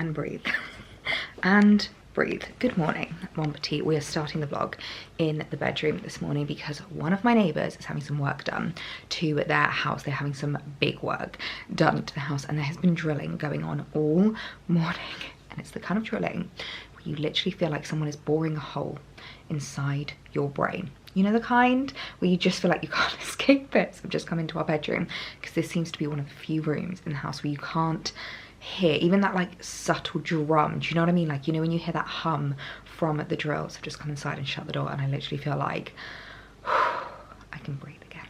and breathe. And breathe. Good morning, Bon Petit. We are starting the vlog in the bedroom this morning because one of my neighbours is having some work done to their house. They're having some big work done to the house, and there has been drilling going on all morning. And it's the kind of drilling where you literally feel like someone is boring a hole inside your brain. You know, the kind where you just feel like you can't escape it. So I've just come into our bedroom because this seems to be one of the few rooms in the house where you can't hear even that like subtle drum. Do you know what I mean? Like, you know, when you hear that hum from the drill. So I've just come inside and shut the door, and I literally feel like I can breathe again.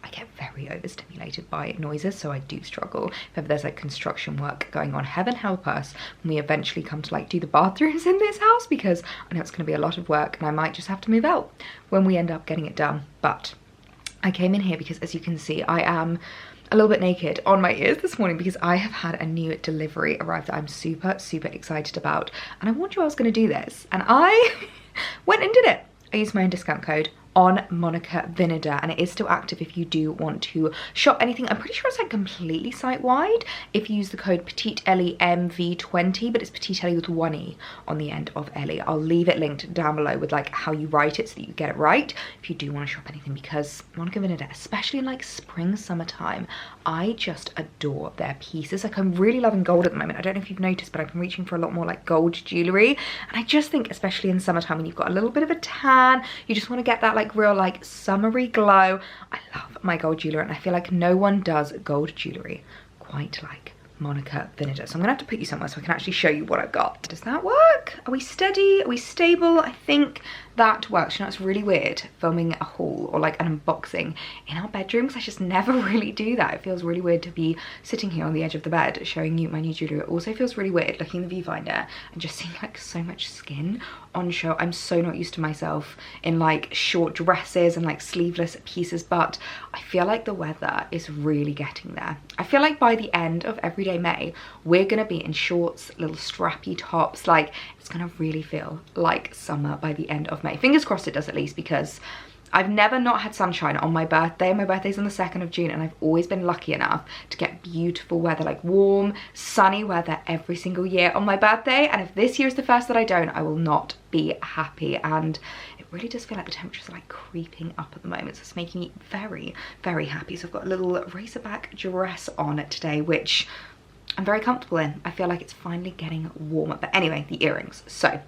I get very overstimulated by noises, so I do struggle if ever there's like construction work going on. Heaven help us when we eventually come to like do the bathrooms in this house, because I know it's going to be a lot of work and I might just have to move out when we end up getting it done. But I came in here because, as you can see, I am a little bit naked on my ears this morning because I have had a new delivery arrive that I'm super excited about, and I warned you I was going to do this, and I went and did it. I used my own discount code on Monica VINADER, and it is still active if you do want to shop anything. I'm pretty sure it's like completely site-wide if you use the code PetiteElliee MV20, but it's PetiteElliee with one E on the end of Ellie. I'll leave it linked down below with like how you write it so that you get it right if you do want to shop anything, because Monica VINADER, especially in like spring, summertime, I just adore their pieces. Like, I'm really loving gold at the moment. I don't know if you've noticed, but I've been reaching for a lot more like gold jewellery, and I just think, especially in summertime when you've got a little bit of a tan, you just want to get that like real like summery glow. I love my gold jewellery, and I feel like no one does gold jewellery quite like Monica VINADER. So I'm gonna have to put you somewhere so I can actually show you what I've got. Does that work? Are we steady? Are we stable? I think that works. You know, it's really weird filming a haul or like an unboxing in our bedroom because I just never really do that. It feels really weird to be sitting here on the edge of the bed showing you my new jewellery. It also feels really weird looking in the viewfinder and just seeing like so much skin on show. I'm so not used to myself in like short dresses and like sleeveless pieces, but I feel like the weather is really getting there. I feel like by the end of Everyday May, we're gonna be in shorts, little strappy tops. Like, it's gonna really feel like summer by the end of May. Fingers crossed it does, at least, because I've never not had sunshine on my birthday. My birthday's on the 2nd of June, and I've always been lucky enough to get beautiful weather, like warm, sunny weather every single year on my birthday. And if this year is the first that I don't, I will not be happy. And it really does feel like the temperatures are like creeping up at the moment, so it's making me very happy. So I've got a little racerback dress on today, which I'm very comfortable in. I feel like it's finally getting warmer. But anyway, the earrings. So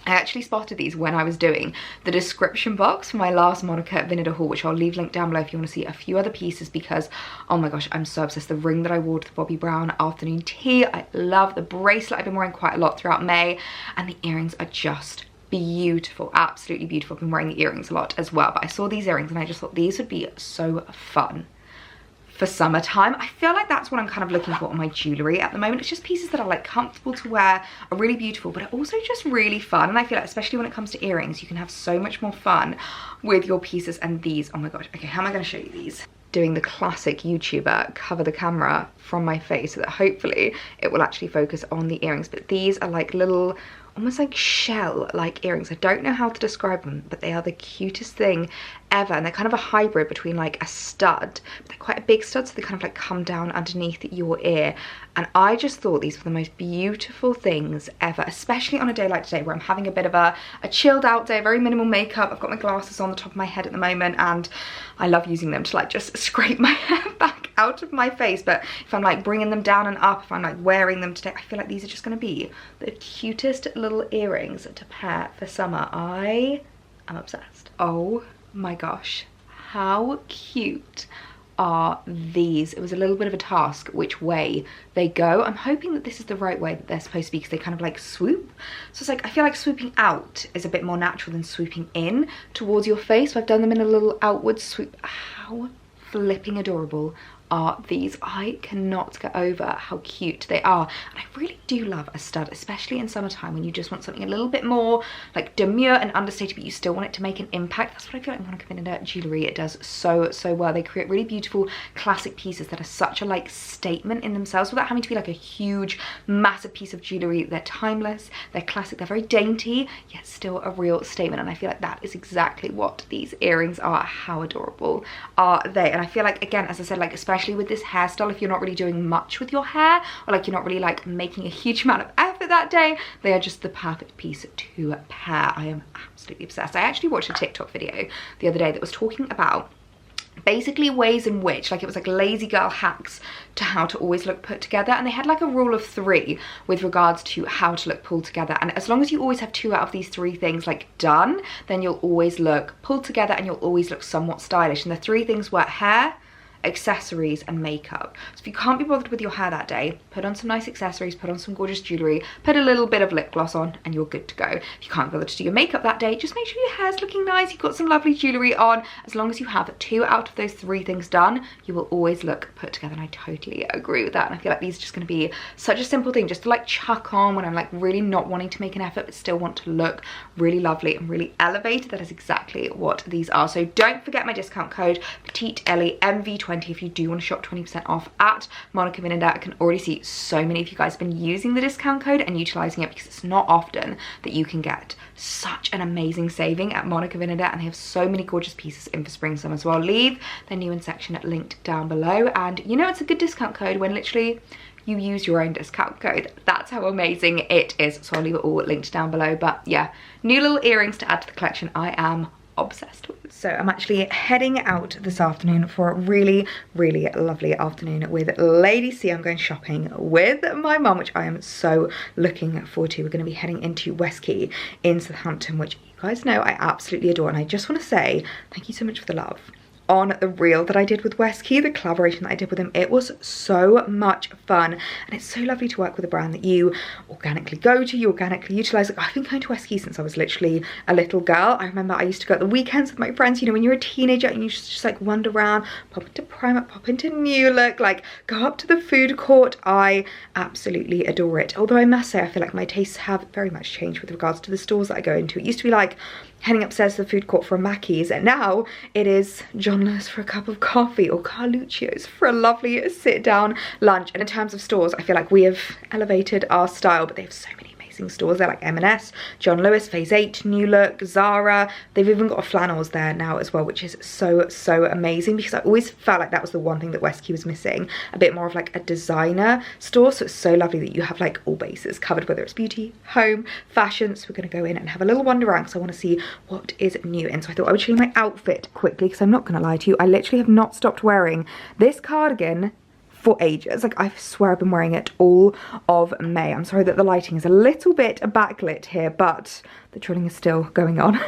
I actually spotted these when I was doing the description box for my last Monica VINADER haul, which I'll leave linked down below if you want to see a few other pieces, because oh my gosh, I'm so obsessed. The ring that I wore to the Bobbi Brown afternoon tea, I love. The bracelet I've been wearing quite a lot throughout May, and the earrings are just beautiful, absolutely beautiful. I've been wearing the earrings a lot as well, but I saw these earrings and I just thought these would be so fun for summertime. I feel like that's what I'm kind of looking for on my jewellery at the moment. It's just pieces that are like comfortable to wear, are really beautiful, but are also just really fun. And I feel like, especially when it comes to earrings, you can have so much more fun with your pieces. And these, oh my gosh, okay, how am I going to show you these? Doing the classic YouTuber, cover the camera from my face so that hopefully it will actually focus on the earrings. But these are like little, almost like shell like earrings. I don't know how to describe them, but they are the cutest thing ever, and they're kind of a hybrid between like a stud, but they're quite a big stud, so they kind of like come down underneath your ear. And I just thought these were the most beautiful things ever, especially on a day like today where I'm having a bit of a chilled out day, very minimal makeup. I've got my glasses on the top of my head at the moment, and I love using them to like just scrape my hair back out of my face. But if I'm like bringing them down and up, if I'm like wearing them today, I feel like these are just going to be the cutest little earrings to pair for summer. I am obsessed. Oh my gosh, how cute are these? It was a little bit of a task which way they go. I'm hoping that this is the right way that they're supposed to be, because they kind of like swoop. So it's like, I feel like swooping out is a bit more natural than swooping in towards your face. So I've done them in a little outward swoop. How flipping adorable are these? I cannot get over how cute they are. And I really do love a stud, especially in summertime when you just want something a little bit more like demure and understated, but you still want it to make an impact. That's what I feel like Monica VINADER jewellery, it does so well. They create really beautiful classic pieces that are such a like statement in themselves without having to be like a huge massive piece of jewellery. They're timeless, they're classic, they're very dainty, yet still a real statement. And I feel like that is exactly what these earrings are. How adorable are they? And I feel like, again, as I said, like especially especially with this hairstyle, if you're not really doing much with your hair, or like you're not really like making a huge amount of effort that day, they are just the perfect piece to pair. I am absolutely obsessed. I actually watched a TikTok video the other day that was talking about basically ways in which, like, it was like lazy girl hacks to how to always look put together, and they had like a rule of 3 with regards to how to look pulled together, and as long as you always have 2 out of these 3 things like done, then you'll always look pulled together and you'll always look somewhat stylish. And the 3 things were hair, accessories and makeup. So if you can't be bothered with your hair that day, put on some nice accessories, put on some gorgeous jewellery, put a little bit of lip gloss on, and you're good to go. If you can't bother to do your makeup that day, just make sure your hair's looking nice, you've got some lovely jewellery on. As long as you have 2 out of those 3 things done, you will always look put together, and I totally agree with that. And I feel like these are just going to be such a simple thing just to like chuck on when I'm like really not wanting to make an effort but still want to look really lovely and really elevated. That is exactly what these are. So don't forget my discount code PetiteElliee MV20 if you do want to shop 20% off at Monica VINADER. I can already see so many of you guys have been using the discount code and utilizing it, because it's not often that you can get such an amazing saving at Monica VINADER, and they have so many gorgeous pieces in for spring summer as well. Leave their new in section linked down below, and you know it's a good discount code when literally you use your own discount code. That's how amazing it is. So I'll leave it all linked down below. But yeah, new little earrings to add to the collection. I am obsessed with. So I'm actually heading out this afternoon for a really lovely afternoon with Lady C. I'm going shopping with my mum, which I am so looking forward to. We're going to be heading into West Quay in Southampton, which you guys know I absolutely adore, and I just want to say thank you so much for the love on the reel that I did with West Quay, the collaboration that I did with them. It was so much fun, and it's so lovely to work with a brand that you organically go to, you organically utilize. Like, I've been going to West Quay since I was literally a little girl. I remember I used to go at the weekends with my friends, you know, when you're a teenager and you just like wander around, pop into Primark, pop into New Look, like go up to the food court. I absolutely adore it. Although I must say, I feel like my tastes have very much changed with regards to the stores that I go into. It used to be like heading upstairs to the food court for Mackey's, and now it is John Lewis for a cup of coffee, or Carluccio's for a lovely sit down lunch. And in terms of stores, I feel like we have elevated our style, but they have so many amazing stores. They're like M&S, John Lewis, Phase 8, New Look, Zara. They've even got a flannels there now as well, which is so amazing, because I always felt like that was the one thing that West Quay was missing, a bit more of like a designer store. So it's so lovely that you have like all bases covered, whether it's beauty, home, fashion. So we're going to go in and have a little wander around, because I want to see what is new. And so I thought I would show you my outfit quickly, because I'm not going to lie to you, I literally have not stopped wearing this cardigan for ages. Like, I swear I've been wearing it all of May. I'm sorry that the lighting is a little bit backlit here, but the drilling is still going on.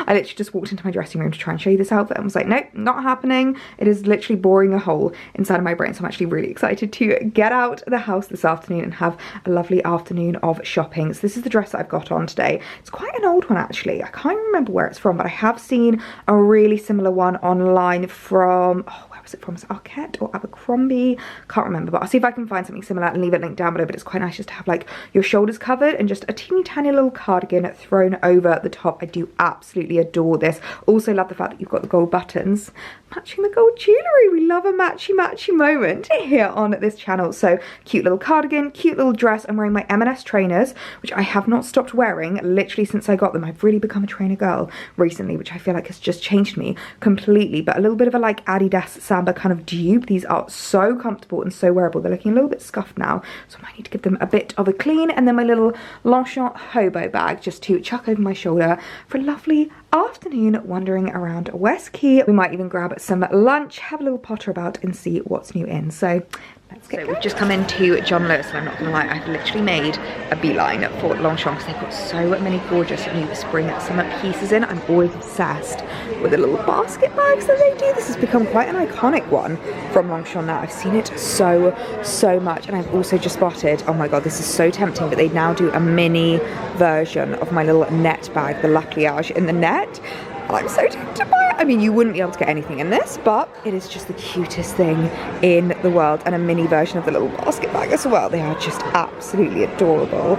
I literally just walked into my dressing room to try and show you this outfit and was like, nope, not happening. It is literally boring a hole inside of my brain. So I'm actually really excited to get out of the house this afternoon and have a lovely afternoon of shopping. So this is the dress that I've got on today. It's quite an old one actually. I can't remember where it's from, but I have seen a really similar one online from, oh, was it from Arquette or Abercrombie? Can't remember, but I'll see if I can find something similar and leave it linked down below. But it's quite nice just to have like your shoulders covered and just a teeny tiny little cardigan thrown over the top. I do absolutely adore this. Also love the fact that you've got the gold buttons matching the gold jewellery. We love a matchy moment here on this channel. So cute little cardigan, cute little dress. I'm wearing my M&S trainers, which I have not stopped wearing literally since I got them. I've really become a trainer girl recently, which I feel like has just changed me completely. But a little bit of a like Adidas Samba kind of dupe. These are so comfortable and so wearable. They're looking a little bit scuffed now, so I might need to give them a bit of a clean. And then my little Longchamp hobo bag just to chuck over my shoulder for a lovely afternoon wandering around West Quay. We might even grab some lunch, have a little potter about and see what's new in. So let's get going. We've just come into John Lewis, and I'm not gonna lie, I've literally made a beeline for Longchamp because they've got so many gorgeous new spring summer pieces in. I'm always obsessed with the little basket bags that they do. This has become quite an iconic one from Longchamp now. I've seen it so much, and I've also just spotted, oh my god, this is so tempting, but they now do a mini version of my little net bag, the Lapliage in the net. And I'm so tempted by it. I mean, you wouldn't be able to get anything in this, but it is just the cutest thing in the world, and a mini version of the little basket bag as well. They are just absolutely adorable.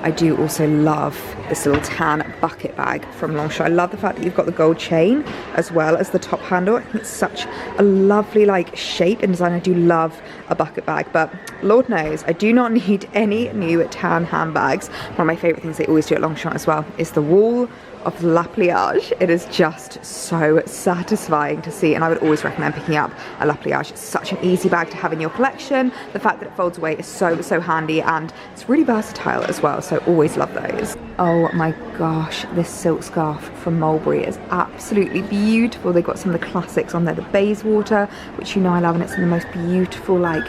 I do also love this little tan bucket bag from Longchamp. I love the fact that you've got the gold chain as well as the top handle. I think it's such a lovely like shape and design. I do love a bucket bag, but Lord knows I do not need any new tan handbags. One of my favourite things they always do at Longchamp as well is the wall of the La Pliage. It is just so satisfying to see, and I would always recommend picking up a La Pliage. It's such an easy bag to have in your collection. The fact that it folds away is so handy, and it's really versatile as well, so always love those. Oh my gosh, this silk scarf from Mulberry is absolutely beautiful. They've got some of the classics on there, the Bayswater, which you know I love, and it's in the most beautiful like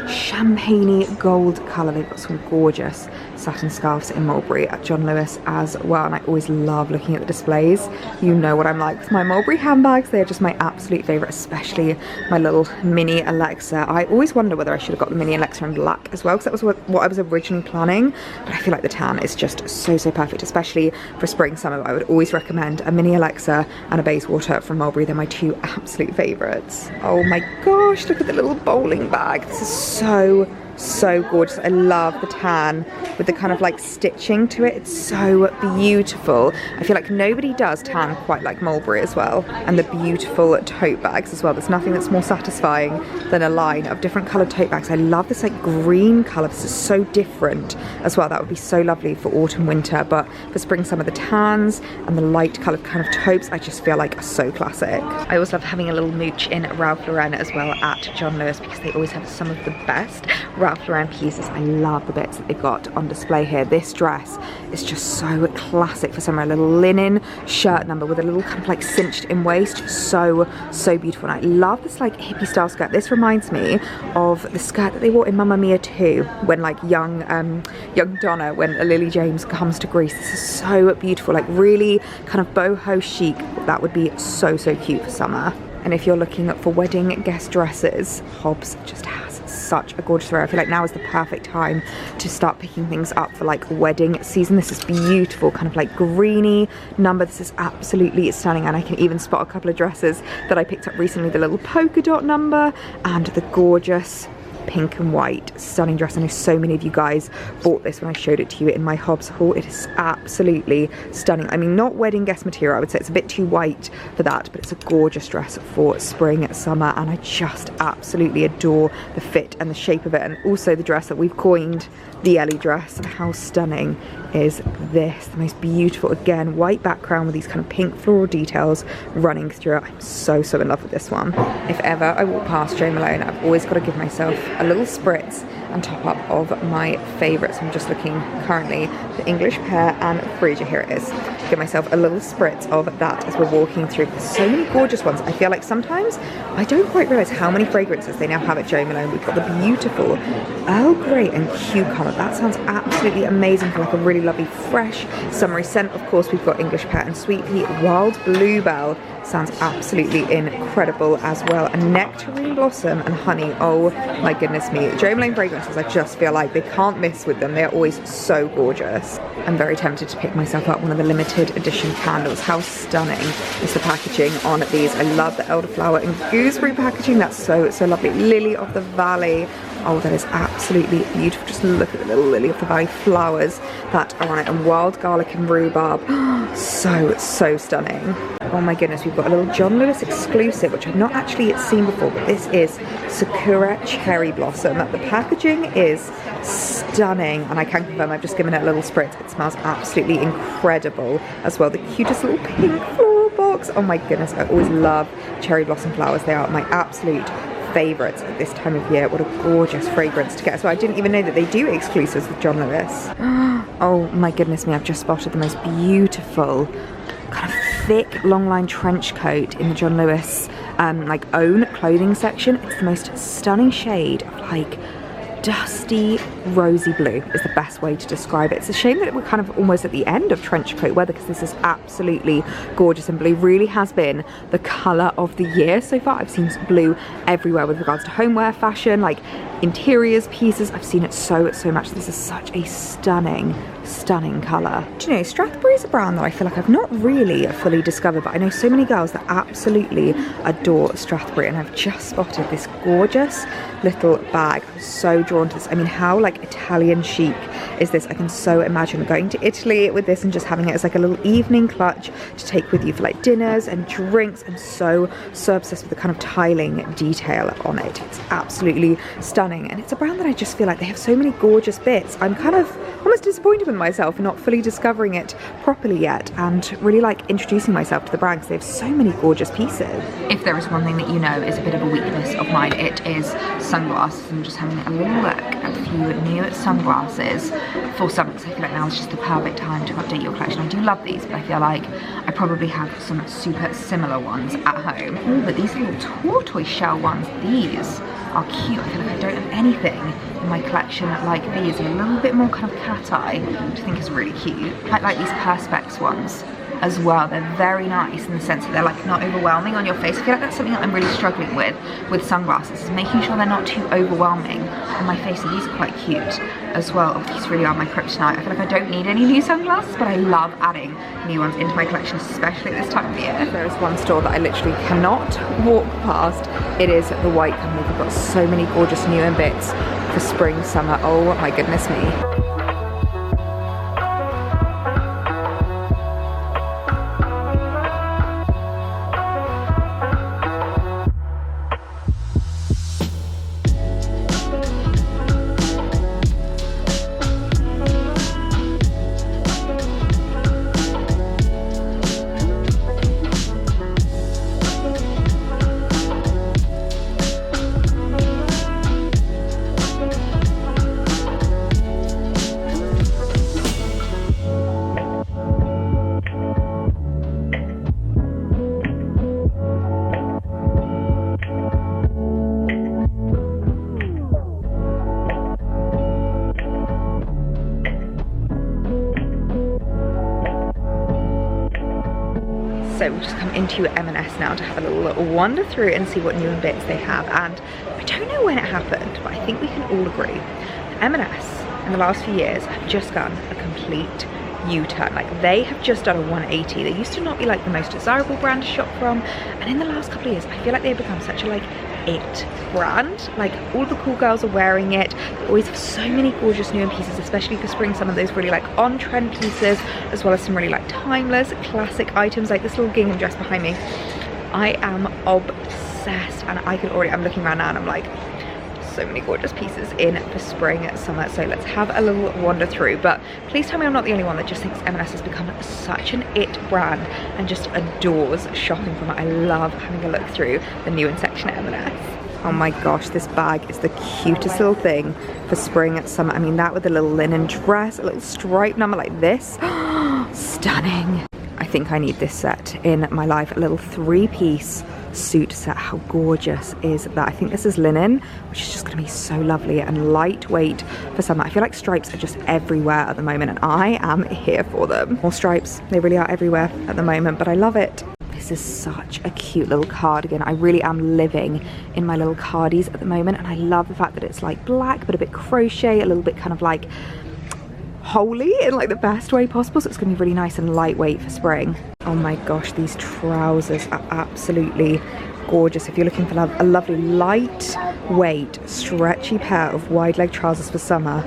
champagne-y gold colour. They've got some gorgeous satin scarves in Mulberry at John Lewis as well, and I always love looking at the displays. You know what I'm like with my Mulberry handbags. They are just my absolute favourite, especially my little mini Alexa. I always wonder whether I should have got the mini Alexa in black as well, because that was what I was originally planning, but I feel like the tan is just so perfect, especially for spring summer. I would always recommend a mini Alexa and a Bayswater from Mulberry. They're my two absolute favourites. Oh my gosh, look at the little bowling bag. This is so gorgeous. I love the tan with the kind of like stitching to it. It's so beautiful. I feel like nobody does tan quite like Mulberry as well. And the beautiful tote bags as well. There's nothing that's more satisfying than a line of different coloured tote bags. I love this like green colour. This is so different as well. That would be so lovely for autumn, winter, but for spring, summer, the tans and the light coloured kind of taupes, I just feel like are so classic. I always love having a little mooch in Ralph Lauren as well at John Lewis, because they always have some of the best Ralph Lauren pieces. I love the bits that they've got on display here. This dress is just so classic for summer. A little linen shirt number with a little kind of like cinched in waist. So beautiful. And I love this like hippie style skirt. This reminds me of the skirt that they wore in Mamma Mia 2 when like young Donna, when Lily James comes to Greece. This is so beautiful, like really kind of boho chic. That would be so cute for summer. And if you're looking for wedding guest dresses, Hobbs just has such a gorgeous array. I feel like now is the perfect time to start picking things up for like wedding season. This is beautiful, kind of like greeny number. This is absolutely stunning, and I can even spot a couple of dresses that I picked up recently. The little polka dot number and the gorgeous pink and white stunning dress. I know so many of you guys bought this when I showed it to you in my Hobbs haul. It is absolutely stunning. I mean, not wedding guest material, I would say. It's a bit too white for that, but it's a gorgeous dress for spring, summer, and I just absolutely adore the fit and the shape of it. And also the dress that we've coined the Ellie dress. How stunning is this? The most beautiful, again, white background with these kind of pink floral details running through it. I'm so in love with this one. If ever I walk past Jo Malone, I've always got to give myself a little spritz and top up of my favourites. I'm just looking currently the English Pear and Frisia. Here it is. Give myself a little spritz of that as we're walking through. There's so many gorgeous ones. I feel like sometimes I don't quite realise how many fragrances they now have at Jo Malone. We've got the beautiful Earl Grey and Cucumber. That sounds absolutely amazing for like a really lovely fresh summery scent. Of course, we've got English Pear and Sweet Pea. Wild Bluebell sounds absolutely incredible as well. And Nectarine Blossom and Honey. Oh my goodness me. Jo Malone fragrances, I just feel like they can't miss with them. They're always so gorgeous. I'm very tempted to pick myself up one of the limited edition candles. How stunning is the packaging on these. I love the elderflower and gooseberry packaging. That's so lovely. Lily of the Valley. Oh, that is absolutely beautiful. Just look at the little Lily of the Valley flowers that are on it. And wild garlic and rhubarb. So stunning. Oh my goodness, we've got a little John Lewis exclusive, which I've not actually seen before, but this is Sakura Cherry Blossom. The packaging is stunning, and I can confirm I've just given it a little spritz. It smells absolutely incredible as well. The cutest little pink floral box. Oh my goodness, I always love cherry blossom flowers. They are my absolute favourites at this time of year. What a gorgeous fragrance to get. So I didn't even know that they do exclusives with John Lewis. Oh my goodness me, I've just spotted the most beautiful kind of thick long line trench coat in the John Lewis like own clothing section. It's the most stunning shade of like dusty rosy blue is the best way to describe it. It's a shame that we're kind of almost at the end of trench coat weather, because this is absolutely gorgeous, and blue really has been the colour of the year so far. I've seen blue everywhere with regards to homeware, fashion, like interiors pieces. I've seen it so much. This is such a stunning stunning colour. Do you know, Strathbury is a brand that I feel like I've not really fully discovered, but I know so many girls that absolutely adore Strathbury, and I've just spotted this gorgeous little bag. I'm so drawn to this. I mean, how like Italian chic is this? I can so imagine going to Italy with this and just having it as like a little evening clutch to take with you for like dinners and drinks. I'm so obsessed with the kind of tiling detail on it. It's absolutely stunning, and it's a brand that I just feel like they have so many gorgeous bits. I'm kind of almost disappointed with myself for not fully discovering it properly yet, and really like introducing myself to the brand because they have so many gorgeous pieces. If there is one thing that you know is a bit of a weakness of mine, it is sunglasses. I'm just having a little look at a few new sunglasses for summer, because I feel like now is just the perfect time to update your collection. I do love these, but I feel like I probably have some super similar ones at home. Ooh, but these little tortoise shell ones, these are cute. I feel like I don't have anything in my collection like these. A little bit more kind of cat eye, which I think is really cute. I like these perspex ones as well. They're very nice in the sense that they're like not overwhelming on your face. I feel like that's something that I'm really struggling with sunglasses, is making sure they're not too overwhelming on my face. And these are quite cute as well. Oh, these really are my kryptonite. I feel like I don't need any new sunglasses, but I love adding new ones into my collection, especially at this time of year. There is one store that I literally cannot walk past. It is the White Company. They've got so many gorgeous new bits for spring, summer. Oh my goodness me. So we've just come into M&S now to have a little wander through and see what new bits they have. And I don't know when it happened, but I think we can all agree M&S in the last few years have just done a complete U-turn. Like, they have just done a 180. They used to not be like the most desirable brand to shop from, and in the last couple of years I feel like they've become such a like it brand. Like, all the cool girls are wearing it. They always have so many gorgeous new pieces, especially for spring. Some of those really like on-trend pieces, as well as some really like timeless classic items like this little gingham dress behind me. I am obsessed, and I can already, I'm looking around now and I'm like, so many gorgeous pieces in for spring, summer. So let's have a little wander through, but please tell me I'm not the only one that just thinks M&S has become such an it brand and just adores shopping from it. I love having a look through the new in section at M&S. Oh my gosh, this bag is the cutest little thing for spring, summer. I mean, that with a little linen dress, a little striped number like this. Stunning. I think I need this set in my life. A little 3-piece suit set. How gorgeous is that? I think this is linen, which is just going to be so lovely and lightweight for summer. I feel like stripes are just everywhere at the moment, and I am here for them. More stripes, they really are everywhere at the moment, but I love it. This is such a cute little cardigan. I really am living in my little cardies at the moment, and I love the fact that it's like black but a bit crochet, a little bit kind of like holy in like the best way possible. So it's gonna be really nice and lightweight for spring. Oh my gosh, these trousers are absolutely gorgeous. If you're looking for a lovely lightweight stretchy pair of wide leg trousers for summer,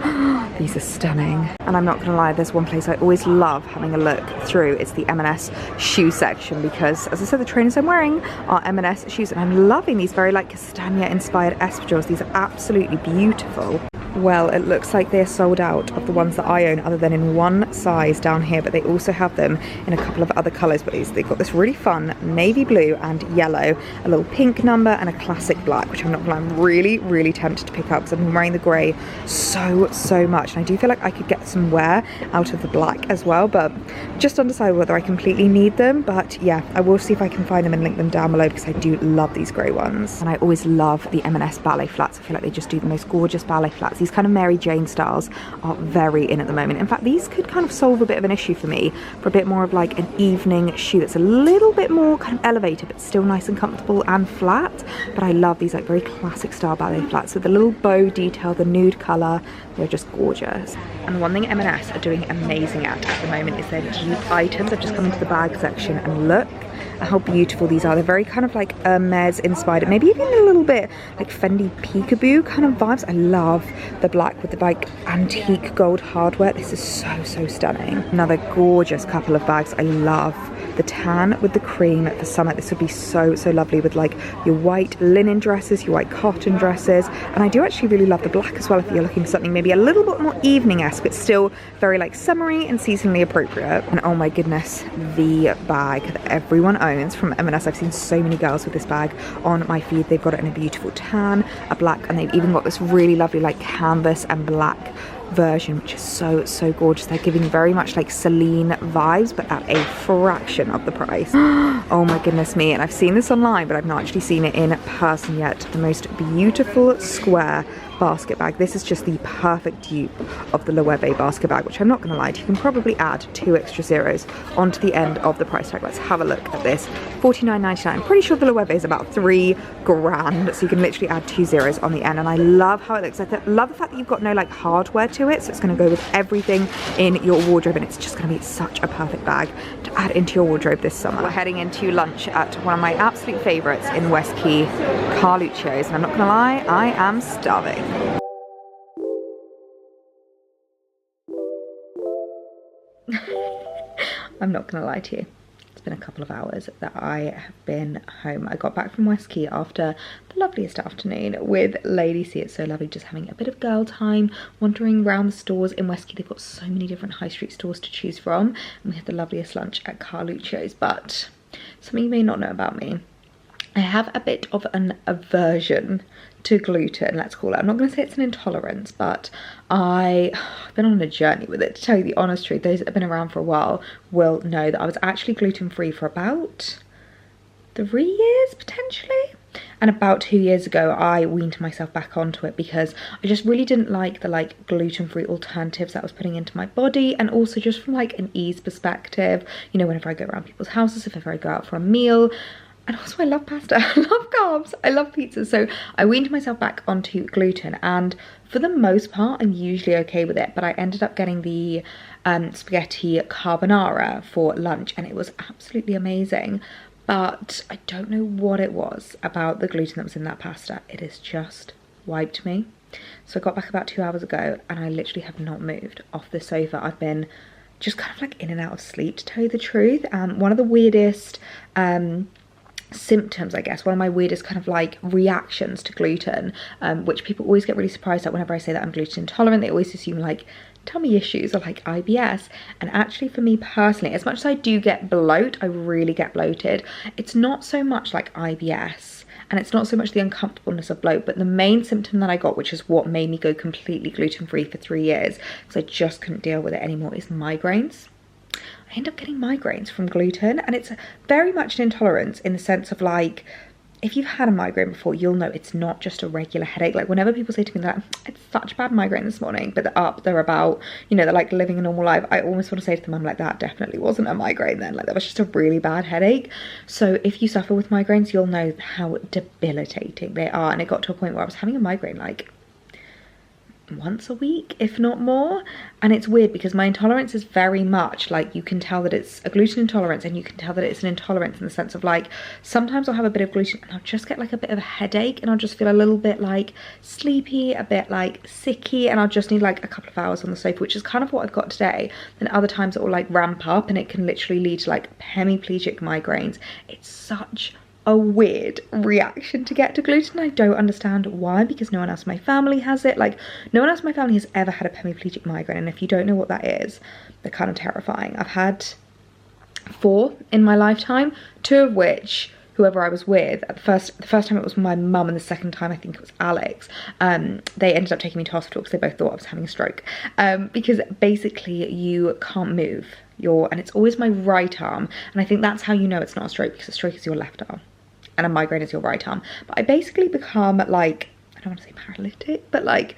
these are stunning. And I'm not gonna lie, there's one place I always love having a look through. It's the M&S shoe section, because as I said, the trainers I'm wearing are M&S shoes, and I'm loving these very like castagna inspired espadrilles. These are absolutely beautiful. Well, it looks like they're sold out of the ones that I own, other than in one size down here, but they also have them in a couple of other colours. But they've got this really fun navy blue and yellow, a little pink number, and a classic black, which I'm not gonna lie, I'm really tempted to pick up because I've been wearing the grey so much, and I do feel like I could get some wear out of the black as well, but just undecided whether I completely need them. But yeah, I will see if I can find them and link them down below, because I do love these grey ones. And I always love the M&S ballet flats. I feel like they just do the most gorgeous ballet flats. These kind of Mary Jane styles are very in at the moment. In fact, these could kind of solve a bit of an issue for me for a bit more of like an evening shoe that's a little bit more kind of elevated but still nice and comfortable and flat. But I love these like very classic style ballet flats with the little bow detail, the nude colour. They're just gorgeous. And one thing M&S are doing amazing at the moment is their dupe items. I've just come into the bag section and look at how beautiful these are. They're very kind of like Hermes inspired, maybe even a little bit like Fendi peekaboo kind of vibes. I love the black with the like antique gold hardware. This is so stunning. Another gorgeous couple of bags. I love the tan with the cream for summer. This would be so lovely with like your white linen dresses, your white cotton dresses. And I do actually really love the black as well if you're looking for something maybe a little bit more evening-esque but still very like summery and seasonally appropriate. And oh my goodness, the bag that everyone owns from M&S. I've seen so many girls with this bag on my feed. They've got it in a beautiful tan, a black, and they've even got this really lovely like canvas and black version, which is so gorgeous. They're giving very much like Celine vibes but at a fraction of the price. Oh my goodness me. And I've seen this online but I've not actually seen it in person yet. The most beautiful square basket bag. This is just the perfect dupe of the Loewe basket bag, which I'm not going to lie to, you can probably add 2 extra zeros onto the end of the price tag. Let's have a look at this. $49.99. I'm pretty sure the Loewe is about $3,000, so you can literally add 2 zeros on the end. And I love how it looks. I love the fact that you've got no like hardware to it, so it's going to go with everything in your wardrobe, and it's just going to be such a perfect bag to add into your wardrobe this summer. We're heading into lunch at one of my absolute favorites in West Key, Carluccio's, and I'm not going to lie, I am starving. I'm not gonna lie to you, it's been a couple of hours that I have been home. I got back from West Key after the loveliest afternoon with Lady C. It's so lovely just having a bit of girl time, wandering around the stores in West Key. They've got so many different high street stores to choose from, and we had the loveliest lunch at Carluccio's. But something you may not know about me, I have a bit of an aversion to gluten, let's call it. I'm not going to say it's an intolerance, but I've been on a journey with it, to tell you the honest truth. Those that have been around for a while will know that I was actually gluten-free for about 3 years, potentially. And about 2 years ago, I weaned myself back onto it because I just really didn't like the like gluten-free alternatives that I was putting into my body, and also just from like an ease perspective, you know, whenever I go around people's houses, if ever I go out for a meal. And also I love pasta, I love carbs, I love pizza. So I weaned myself back onto gluten, and for the most part, I'm usually okay with it. But I ended up getting the spaghetti carbonara for lunch, and it was absolutely amazing. But I don't know what it was about the gluten that was in that pasta. It has just wiped me. So I got back about 2 hours ago, and I literally have not moved off the sofa. I've been just kind of like in and out of sleep, to tell you the truth. One of the weirdest symptoms, I guess, one of my weirdest kind of like reactions to gluten, which people always get really surprised at whenever I say that I'm gluten intolerant. They always assume like tummy issues or like IBS. And actually for me personally, as much as I do get bloat, I really get bloated, it's not so much like IBS, and it's not so much the uncomfortableness of bloat, but the main symptom that I got, which is what made me go completely gluten-free for 3 years because I just couldn't deal with it anymore, is migraines. I end up getting migraines from gluten, and it's very much an intolerance in the sense of like, if you've had a migraine before, you'll know it's not just a regular headache. Like whenever people say to me that it's such a bad migraine this morning, but they're up, they're about, you know, they're like living a normal life, I almost want to say to them, I'm like, that definitely wasn't a migraine then, like that was just a really bad headache. So if you suffer with migraines, you'll know how debilitating they are. And it got to a point where I was having a migraine like once a week, if not more. And it's weird because my intolerance is very much like, you can tell that it's a gluten intolerance, and you can tell that it's an intolerance in the sense of like, sometimes I'll have a bit of gluten and I'll just get like a bit of a headache, and I'll just feel a little bit like sleepy, a bit like sicky, and I'll just need like a couple of hours on the sofa, which is kind of what I've got today. And other times it will like ramp up, and it can literally lead to like hemiplegic migraines. It's such a weird reaction to get to gluten. I don't understand why, because no one else in my family has it. Like no one else in my family has ever had a hemiplegic migraine, and if you don't know what that is, they're kind of terrifying. I've had 4 in my lifetime, 2 of which whoever I was with, at the first time it was my mum, and the second time I think it was Alex, they ended up taking me to hospital because they both thought I was having a stroke, because basically you can't move and it's always my right arm, and I think that's how you know it's not a stroke, because a stroke is your left arm and a migraine is your right arm. But I basically become like, I don't want to say paralytic, but like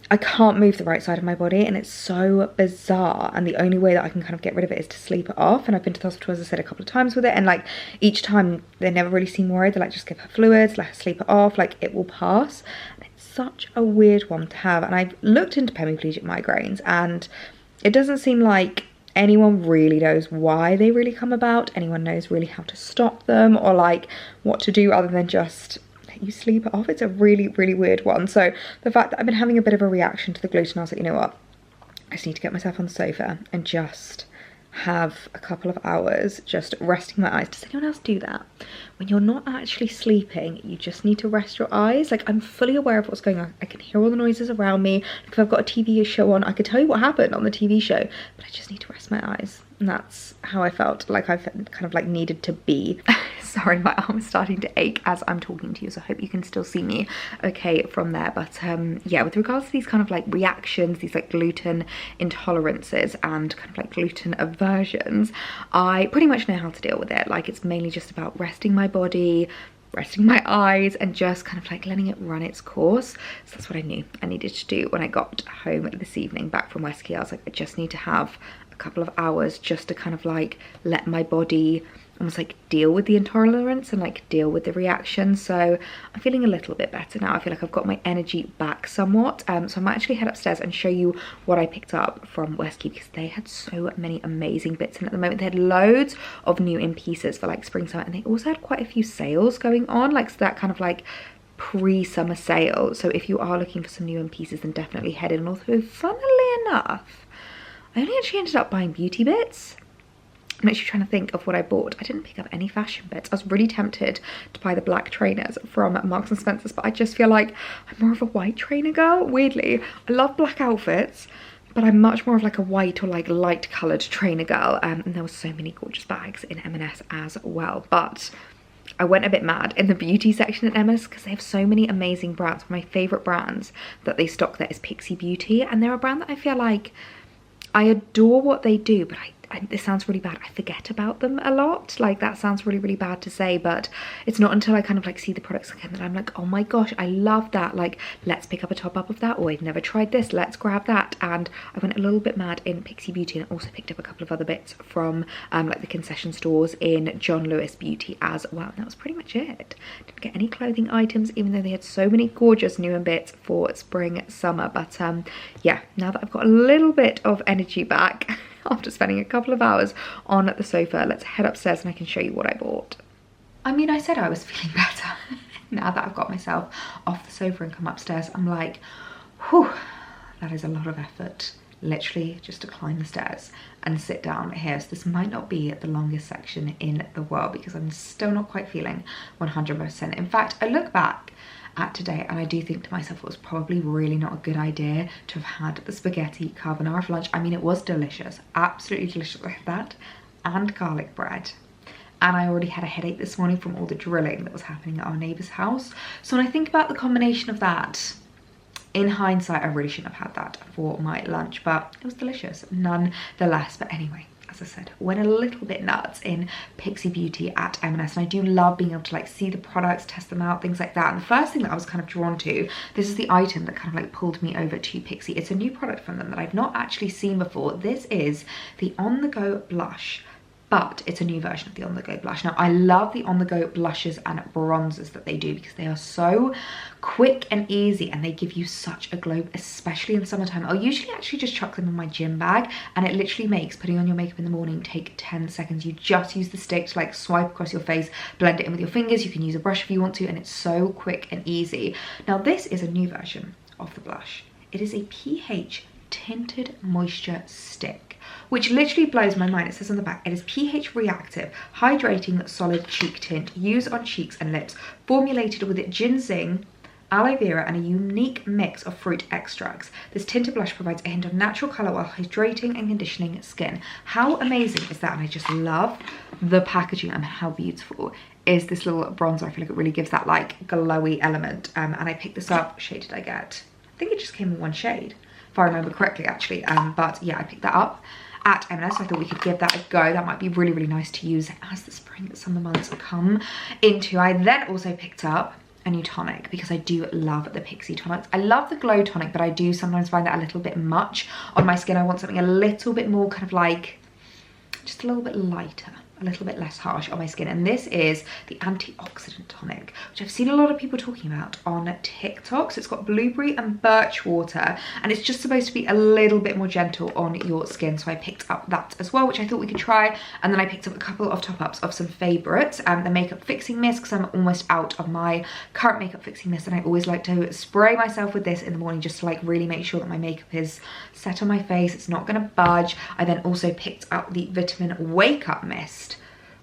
I can't move the right side of my body, and it's so bizarre, and the only way that I can kind of get rid of it is to sleep it off. And I've been to the hospital, as I said, a couple of times with it, and like each time they never really seem worried. They're like, just give her fluids, let her sleep it off, like it will pass. And it's such a weird one to have. And I've looked into hemiplegic migraines, and it doesn't seem like anyone really knows why they really come about, anyone knows really how to stop them or like what to do other than just you sleep it off. It's a really, really weird one. So the fact that I've been having a bit of a reaction to the gluten, I was like, you know what, I just need to get myself on the sofa and just have a couple of hours just resting my eyes. Does anyone else do that? When you're not actually sleeping, you just need to rest your eyes. Like, I'm fully aware of what's going on. I can hear all the noises around me. If I've got a TV show on, I could tell you what happened on the TV show, but I just need to rest my eyes. And that's how I felt like I've kind of like needed to be. Sorry, my arm is starting to ache as I'm talking to you, so I hope you can still see me okay from there. But yeah, with regards to these kind of like reactions, these like gluten intolerances and kind of like gluten aversions, I pretty much know how to deal with it. Like, it's mainly just about resting my body, resting my eyes, and just kind of like letting it run its course. So that's what I knew I needed to do when I got home this evening back from West Key. I was like, I just need to have a couple of hours just to kind of like let my body almost like deal with the intolerance and like deal with the reaction. So I'm feeling a little bit better now. I feel like I've got my energy back somewhat. So I might actually head upstairs and show you what I picked up from West Key, because they had so many amazing bits in at the moment. They had loads of new in pieces for like spring, summer, and they also had quite a few sales going on, like so that kind of like pre-summer sale. So if you are looking for some new in pieces, then definitely head in. Also, funnily enough, I only actually ended up buying beauty bits. I'm actually trying to think of what I bought. I didn't pick up any fashion bits. I was really tempted to buy the black trainers from Marks and Spencer's, but I just feel like I'm more of a white trainer girl. Weirdly, I love black outfits, but I'm much more of like a white or like light coloured trainer girl. And there were so many gorgeous bags in M&S as well. But I went a bit mad in the beauty section at M&S because they have so many amazing brands. One of my favourite brands that they stock there is Pixie Beauty, and they're a brand that I feel like I adore what they do, but this sounds really bad, I forget about them a lot. Like, that sounds really, really bad to say, but it's not until I kind of like see the products again that I'm like, oh my gosh, I love that. Like, let's pick up a top up of that, or I've never tried this, let's grab that. And I went a little bit mad in Pixie Beauty, and also picked up a couple of other bits from like the concession stores in John Lewis Beauty as well. And that was pretty much it. Didn't get any clothing items, even though they had so many gorgeous new bits for spring, summer. But yeah, now that I've got a little bit of energy back after spending a couple of hours on the sofa, let's head upstairs and I can show you what I bought. I mean, I said I was feeling better. Now that I've got myself off the sofa and come upstairs, I'm like, whew, that is a lot of effort, literally just to climb the stairs and sit down here. So this might not be the longest section in the world because I'm still not quite feeling 100%. In fact, I look back at today and I do think to myself it was probably really not a good idea to have had the spaghetti carbonara for lunch. I mean, it was delicious, absolutely delicious. I had that and garlic bread, and I already had a headache this morning from all the drilling that was happening at our neighbour's house. So when I think about the combination of that, in hindsight, I really shouldn't have had that for my lunch, but it was delicious nonetheless. But anyway, as I said, went a little bit nuts in Pixie Beauty at M&S, and I do love being able to like see the products, test them out, things like that. And the first thing that I was kind of drawn to, this is the item that kind of like pulled me over to Pixie. It's a new product from them that I've not actually seen before. This is the On The Go blush, but it's a new version of the On The Go blush. Now, I love the On The Go blushes and bronzers that they do because they are so quick and easy, and they give you such a glow, especially in summertime. I'll usually actually just chuck them in my gym bag, and it literally makes putting on your makeup in the morning take 10 seconds. You just use the stick to like swipe across your face, blend it in with your fingers. You can use a brush if you want to, and it's so quick and easy. Now, this is a new version of the blush. It is a pH tinted moisture stick, which literally blows my mind. It says on the back, it is pH reactive, hydrating solid cheek tint, used on cheeks and lips, formulated with ginseng, aloe vera, and a unique mix of fruit extracts. This tinted blush provides a hint of natural colour while hydrating and conditioning skin. How amazing is that? And I just love the packaging and how beautiful is this little bronzer. I feel like it really gives that like glowy element. And I picked this up. What shade did I get? I think it just came in one shade, if I remember correctly, actually. But yeah, I picked that up at M&S. So I thought we could give that a go. That might be really, really nice to use as the spring, summer months come into. I then also picked up a new tonic because I do love the Pixie tonics. I love the Glow tonic, but I do sometimes find that a little bit much on my skin. I want something a little bit more kind of like, just a little bit lighter, a little bit less harsh on my skin. And this is the antioxidant tonic, which I've seen a lot of people talking about on TikTok. So it's got blueberry and birch water, and it's just supposed to be a little bit more gentle on your skin. So I picked up that as well, which I thought we could try. And then I picked up a couple of top-ups of some favorites, the makeup fixing mist, because I'm almost out of my current makeup fixing mist, and I always like to spray myself with this in the morning just to like really make sure that my makeup is set on my face, it's not gonna budge. I then also picked up the vitamin wake up mist,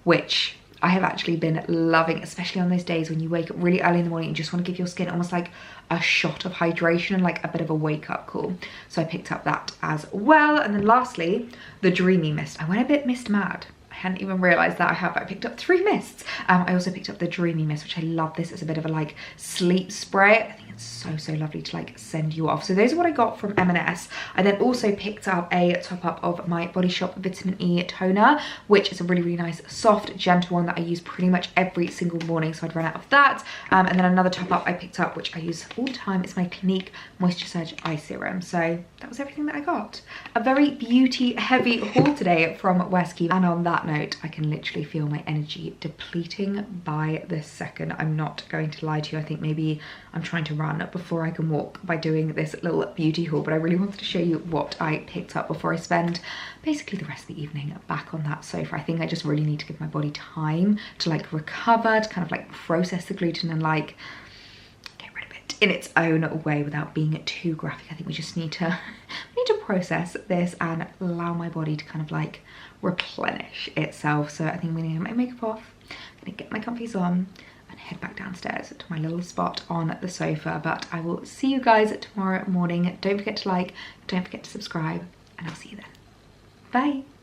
which I have actually been loving, especially on those days when you wake up really early in the morning and just want to give your skin almost like a shot of hydration and like a bit of a wake up call. So I picked up that as well. And then lastly, the Dreamy Mist. I went a bit mist mad. I hadn't even realised that I picked up 3 mists. I also picked up the Dreamy Mist, which I love. This as a bit of a like sleep spray. I think it's so lovely to like send you off. So those are what I got from M&S. I then also picked up a top up of my Body Shop Vitamin E toner, which is a really nice soft gentle one that I use pretty much every single morning, so I'd run out of that. And then another top up I picked up, which I use all the time, is my Clinique Moisture Surge Eye Serum. So that was everything that I got. A very beauty heavy haul today from Westkeep, and on that note I can literally feel my energy depleting by the second. I'm not going to lie to you. I think maybe I'm trying to run before I can walk by doing this little beauty haul, but I really wanted to show you what I picked up before I spend basically the rest of the evening back on that sofa. I think I just really need to give my body time to like recover, to kind of like process the gluten and like get rid of it in its own way without being too graphic. I think we just need to process this and allow my body to kind of like replenish itself. So I think I'm gonna get my makeup off, I'm gonna get my comfies on and head back downstairs to my little spot on the sofa. But I will see you guys tomorrow morning. Don't forget to like, don't forget to subscribe, and I'll see you then. Bye.